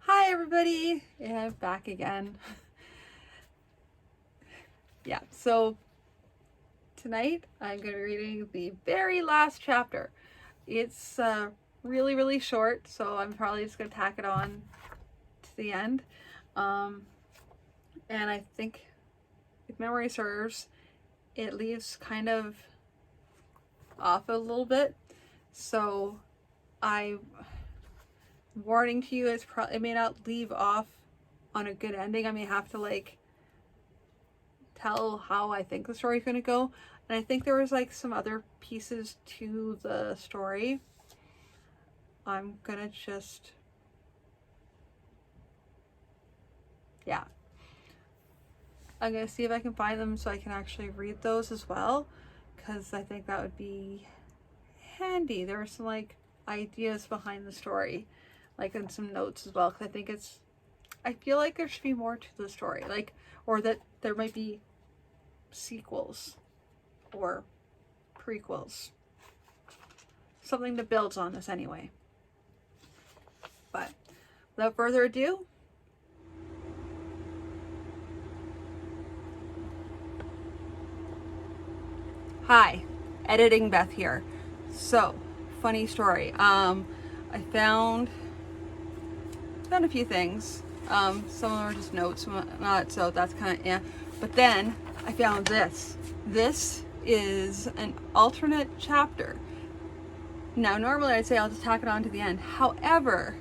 Hi everybody, yeah, I'm back again. Yeah, so tonight I'm going to be reading the very last chapter. It's really short, so I'm probably just going to tack it on to the end. And I think, if memory serves, it leaves kind of off a little bit. So I'm warning to you, it may not leave off on a good ending. I may have to tell how I think the story's going to go. And I think there was some other pieces to the story. I'm gonna just, yeah. I'm gonna see if I can find them so I can actually read those as well, because I think that would be handy. There were some ideas behind the story, in some notes as well, because I feel like there should be more to the story, or that there might be sequels or prequels, something that builds on this anyway. But without further ado, hi, editing Beth here. So, funny story. I found a few things. Some of them are just notes, some not. So that's kind of But then I found this. This is an alternate chapter. Now, normally I'd say I'll just tack it on to the end. However,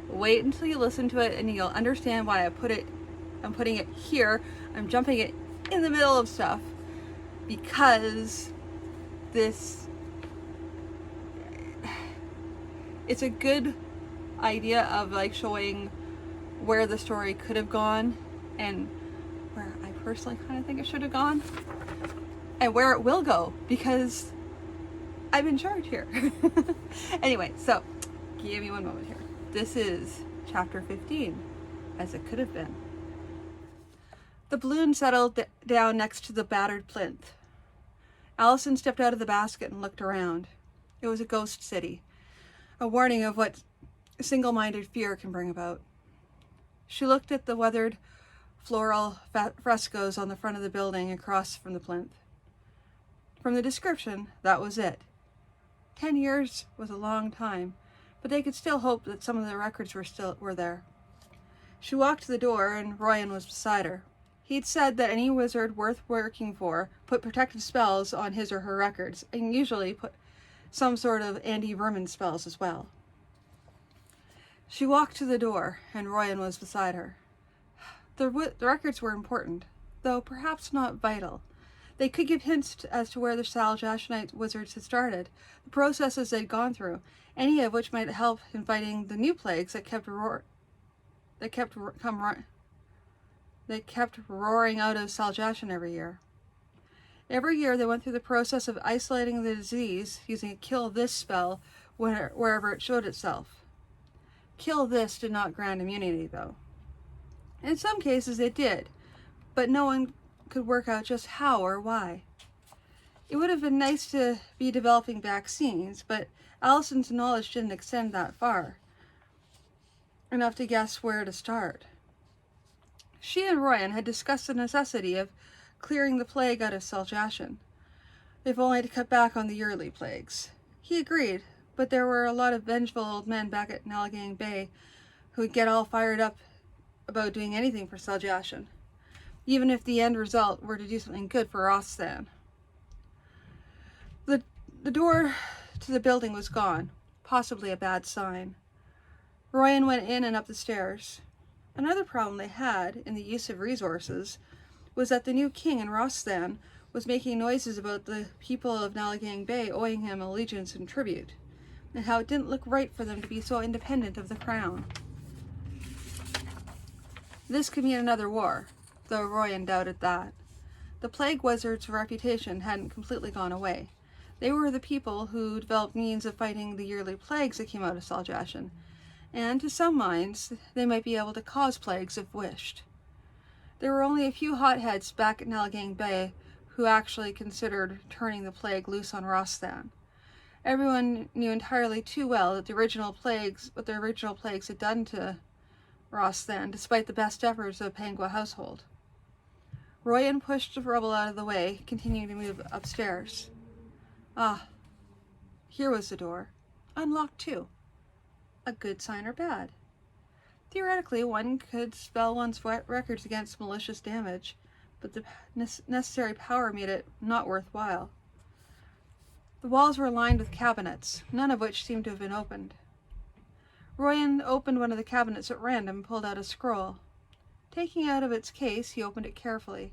wait until you listen to it and you'll understand why I'm putting it here. I'm jumping it in the middle of stuff because it's a good idea of showing where the story could have gone and where I personally kind of think it should have gone and where it will go, because I'm in charge here. Anyway, so give me one moment here. This is chapter 15, as it could have been. The balloon settled down next to the battered plinth. Allison stepped out of the basket and looked around. It was a ghost city, a warning of what single-minded fear can bring about. She looked at the weathered floral frescoes on the front of the building across from the plinth. From the description, that was it. 10 years was a long time, but they could still hope that some of the records were there. She walked to the door, and Royan was beside her. He'd said that any wizard worth working for put protective spells on his or her records, and usually put some sort of anti-vermin spells as well. She walked to the door, and Royan was beside her. The records were important, though perhaps not vital. They could give hints as to where the Saljashanite wizards had started, the processes they'd gone through, any of which might help in fighting the new plagues that kept roaring out of Saljashan every year. Every year they went through the process of isolating the disease using a kill this spell wherever it showed itself. Kill this did not grant immunity, though. In some cases it did, but no one could work out just how or why. It would have been nice to be developing vaccines, but Allison's knowledge didn't extend that far, enough to guess where to start. She and Royan had discussed the necessity of clearing the plague out of Saljashan, if only to cut back on the yearly plagues. He agreed, but there were a lot of vengeful old men back at Nalagang Bay who would get all fired up about doing anything for Saljashan, even if the end result were to do something good for Rossthan. The door to the building was gone, possibly a bad sign. Royan went in and up the stairs. Another problem they had in the use of resources was that the new king in Rossthan was making noises about the people of Nalagang Bay owing him allegiance and tribute, and how it didn't look right for them to be so independent of the crown. This could mean another war, though Royan doubted that. The plague wizards' reputation hadn't completely gone away. They were the people who developed means of fighting the yearly plagues that came out of Saljashan, and to some minds, they might be able to cause plagues if wished. There were only a few hotheads back at Nalagang Bay who actually considered turning the plague loose on Rossthan. Everyone knew entirely too well that what the original plagues had done to Ross then, despite the best efforts of the Pangua household. Royan pushed the rubble out of the way, continuing to move upstairs. Ah, here was the door. Unlocked too. A good sign or bad? Theoretically, one could spell one's records against malicious damage, but the necessary power made it not worthwhile. The walls were lined with cabinets, none of which seemed to have been opened. Royan opened one of the cabinets at random and pulled out a scroll. Taking it out of its case, he opened it carefully.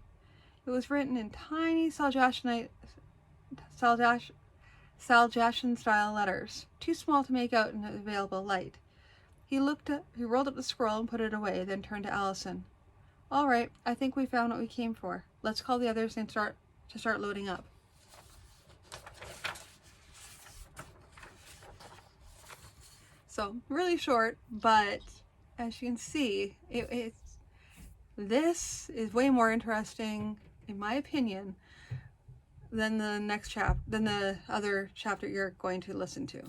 It was written in tiny Saljashan-style letters, too small to make out in the available light. He rolled up the scroll and put it away, then turned to Allison. All right, I think we found what we came for. Let's call the others and start loading up. So, really short, but as you can see, this is way more interesting, in my opinion, than the other chapter you're going to listen to.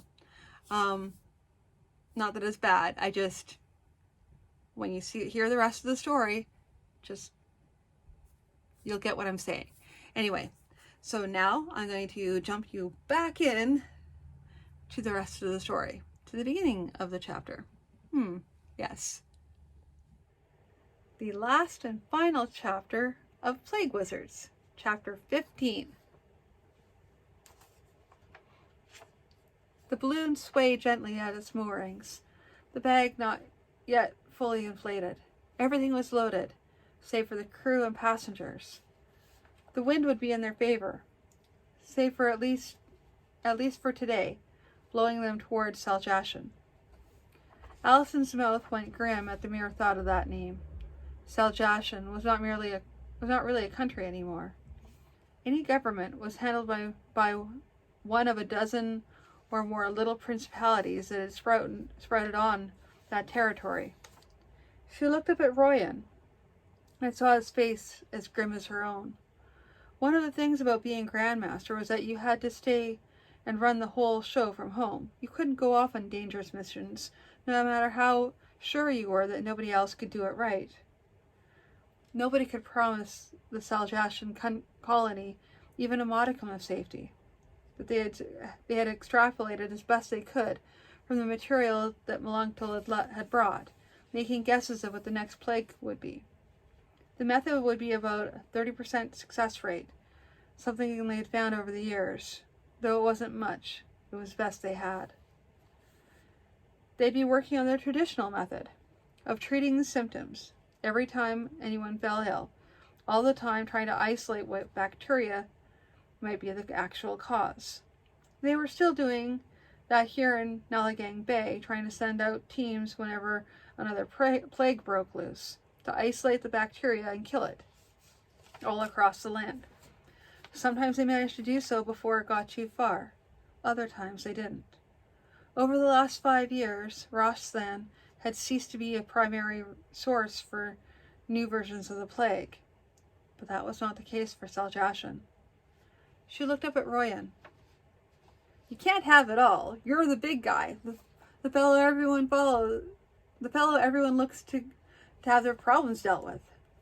Not that it's bad. When you hear the rest of the story, you'll get what I'm saying. Anyway, so now I'm going to jump you back in to the rest of the story, to the beginning of the chapter. Yes. The last and final chapter of Plague Wizards, chapter 15. The balloon swayed gently at its moorings, the bag not yet fully inflated. Everything was loaded, save for the crew and passengers. The wind would be in their favor, save for at least for today, blowing them towards Saljashan. Allison's mouth went grim at the mere thought of that name. Saljashan was not really a country anymore. Any government was handled by one of a dozen or more little principalities that had sprouted on that territory. She looked up at Royan and saw his face as grim as her own. One of the things about being Grandmaster was that you had to stay and run the whole show from home. You couldn't go off on dangerous missions, no matter how sure you were that nobody else could do it right. Nobody could promise the Saljashan colony even a modicum of safety. But they had extrapolated as best they could from the material that Melunktul had brought, making guesses of what the next plague would be. The method would be about a 30% success rate, something they had found over the years. Though it wasn't much, it was best they had. They'd be working on their traditional method of treating the symptoms every time anyone fell ill, all the time trying to isolate what bacteria might be the actual cause. They were still doing that here in Nalagang Bay, trying to send out teams whenever another plague broke loose, to isolate the bacteria and kill it, all across the land. Sometimes they managed to do so before it got too far. Other times they didn't. Over the last 5 years, Roslan had ceased to be a primary source for new versions of the plague. But that was not the case for Saljashan. She looked up at Royan. You can't have it all. You're the big guy. The fellow everyone looks to have their problems dealt with.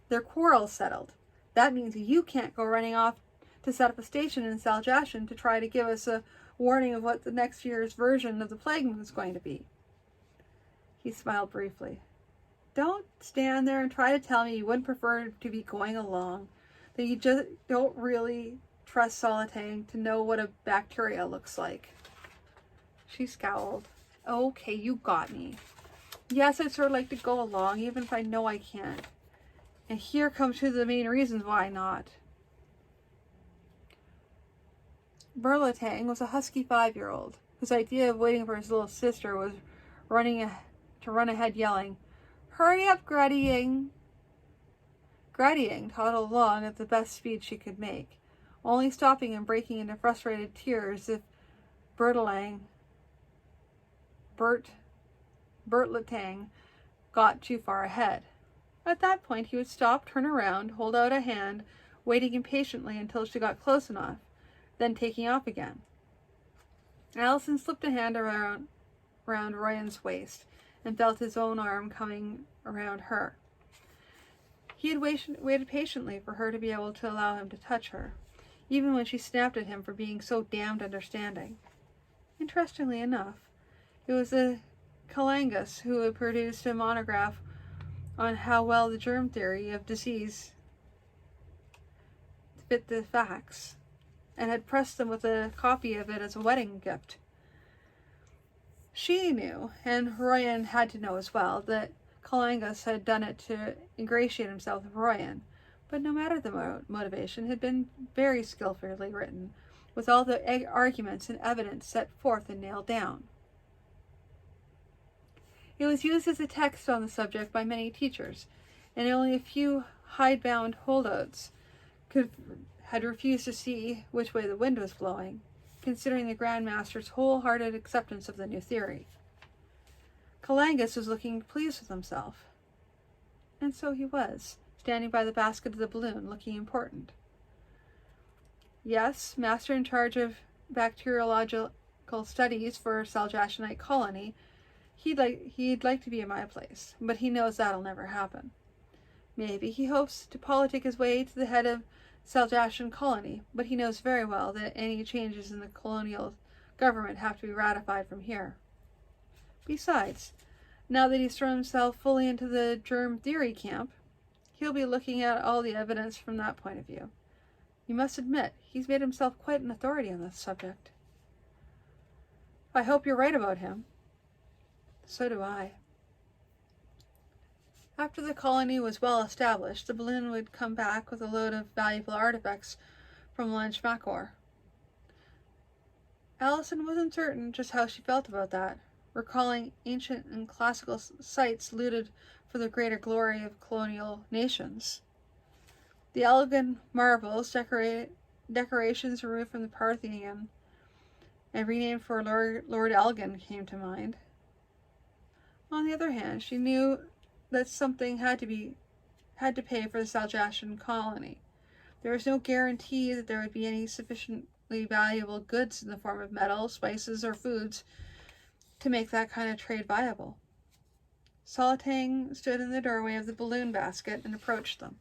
Their quarrels settled. That means you can't go running off to set up a station in Saljashan to try to give us a warning of what the next year's version of the plague was going to be. He smiled briefly. Don't stand there and try to tell me you wouldn't prefer to be going along, that you just don't really trust Solitang to know what a bacteria looks like. She scowled. Okay, you got me. Yes, I'd sort of like to go along, even if I know I can't. And here comes two of the main reasons why not. Berlatang was a husky 5-year-old, whose idea of waiting for his little sister was to run ahead yelling, "Hurry up, Graddy Ying!" Graddy Ying toddled along at the best speed she could make, only stopping and breaking into frustrated tears if Bertlatang got too far ahead. At that point, he would stop, turn around, hold out a hand, waiting impatiently until she got close enough, then taking off again. Allison slipped a hand around Royan's waist and felt his own arm coming around her. He had waited patiently for her to be able to allow him to touch her, even when she snapped at him for being so damned understanding. Interestingly enough, it was the Calangus who had produced a monograph on how well the germ theory of disease fit the facts, and had pressed them with a copy of it as a wedding gift. She knew, and Royan had to know as well, that Calangus had done it to ingratiate himself with Royan, but no matter the motivation, had been very skillfully written, with all the arguments and evidence set forth and nailed down. It was used as a text on the subject by many teachers, and only a few hidebound holdouts had refused to see which way the wind was blowing, considering the Grand Master's wholehearted acceptance of the new theory. Calangus was looking pleased with himself. And so he was, standing by the basket of the balloon, looking important. Yes, master in charge of bacteriological studies for Saljashanite colony, he'd like to be in my place, but he knows that'll never happen. Maybe he hopes to politic his way to the head of Saljashan colony, but he knows very well that any changes in the colonial government have to be ratified from here. Besides, now that he's thrown himself fully into the germ theory camp, he'll be looking at all the evidence from that point of view. You must admit, he's made himself quite an authority on this subject. I hope you're right about him. So do I. After the colony was well established, the balloon would come back with a load of valuable artifacts from Lanchmakor. Allison wasn't certain just how she felt about that, recalling ancient and classical sites looted for the greater glory of colonial nations. The elegant marbles, decorations removed from the Parthenon and renamed for Lord Elgin came to mind. On the other hand, she knew that something had to pay for the Saljashan colony. There was no guarantee that there would be any sufficiently valuable goods in the form of metal, spices, or foods to make that kind of trade viable. Solitang stood in the doorway of the balloon basket and approached them.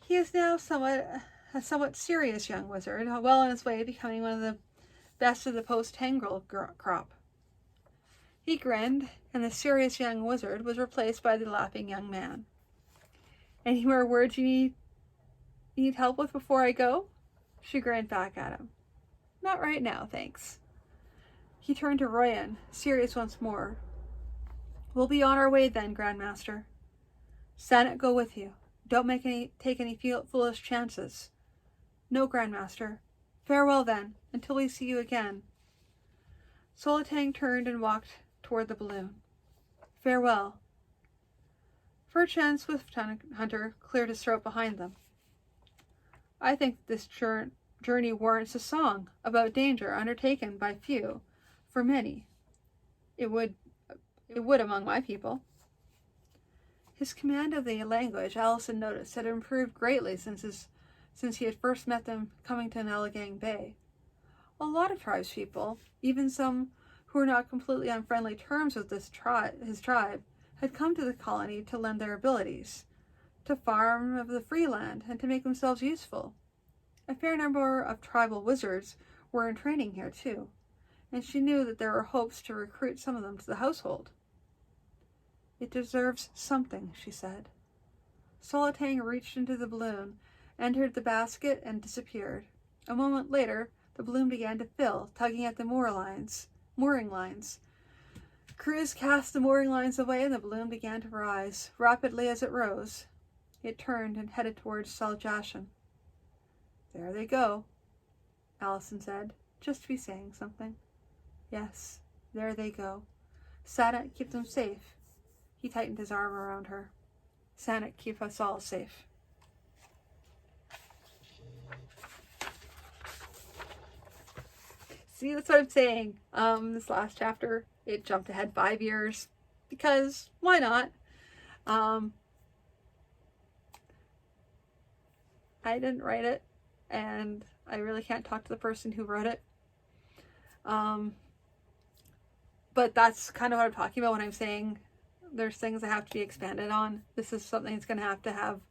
He is now a somewhat serious young wizard, well on his way to becoming one of the best of the post-Tangrel crop. He grinned, and the serious young wizard was replaced by the laughing young man. Any more words you need help with before I go? She grinned back at him. Not right now, thanks. He turned to Royan, serious once more. We'll be on our way then, Grandmaster. Sanet go with you. Don't take any foolish chances. No, Grandmaster. Farewell then, until we see you again. Solitang turned and walked toward the balloon. Farewell. Furchan Swifthunter cleared his throat behind them. I think this journey warrants a song about danger undertaken by few, for many. It would among my people. His command of the language, Allison noticed, had improved greatly since he had first met them coming to Nalagang Bay. A lot of tribespeople, even some who were not completely on friendly terms with his tribe, had come to the colony to lend their abilities, to farm of the free land, and to make themselves useful. A fair number of tribal wizards were in training here, too, and she knew that there were hopes to recruit some of them to the household. It deserves something, she said. Solitang reached into the balloon, entered the basket, and disappeared. A moment later, the balloon began to fill, tugging at the mooring lines. Crews cast the mooring lines away, and the balloon began to rise. Rapidly as it rose, it turned and headed towards Saljashan. There they go, Allison said, just to be saying something. Yes, there they go. Sanet, keep them safe. He tightened his arm around her. Sanet, keep us all safe. See, that's what I'm saying. This last chapter, it jumped ahead 5 years because why not? I didn't write it, and I really can't talk to the person who wrote it. But that's kind of what I'm talking about when I'm saying there's things that have to be expanded on. This is something that's going to have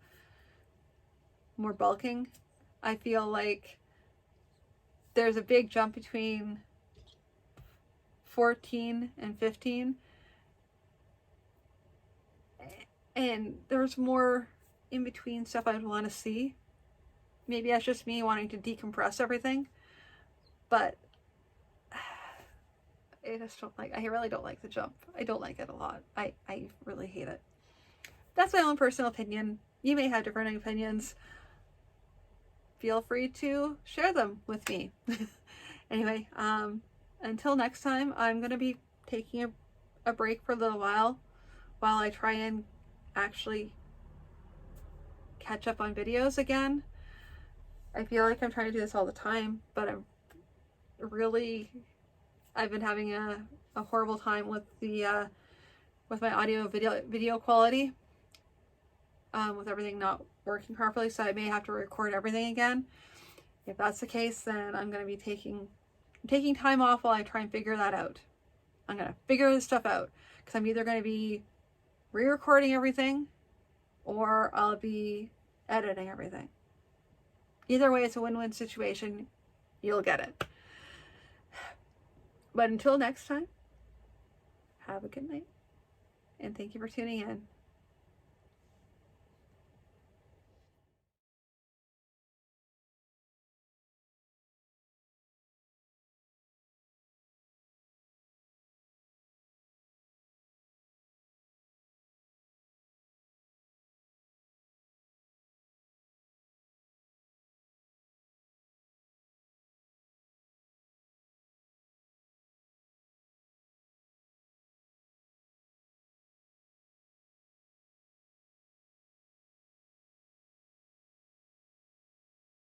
more bulking. I feel like there's a big jump between 14 and 15. And there's more in between stuff I'd want to see. Maybe that's just me wanting to decompress everything. But I just don't like, I really don't like the jump. I don't like it a lot. I really hate it. That's my own personal opinion. You may have different opinions. Feel free to share them with me. Anyway, until next time, I'm going to be taking a break for a little while I try and actually catch up on videos again. I feel like I'm trying to do this all the time, but I've been having a horrible time with the with my audio video quality, with everything not working properly, so I may have to record everything again. If that's the case, then I'm going to be taking time off while I try and figure that out. I'm going to figure this stuff out, because I'm either going to be re-recording everything or I'll be editing everything. Either way, it's a win-win situation. You'll get it. But until next time, have a good night, and thank you for tuning in.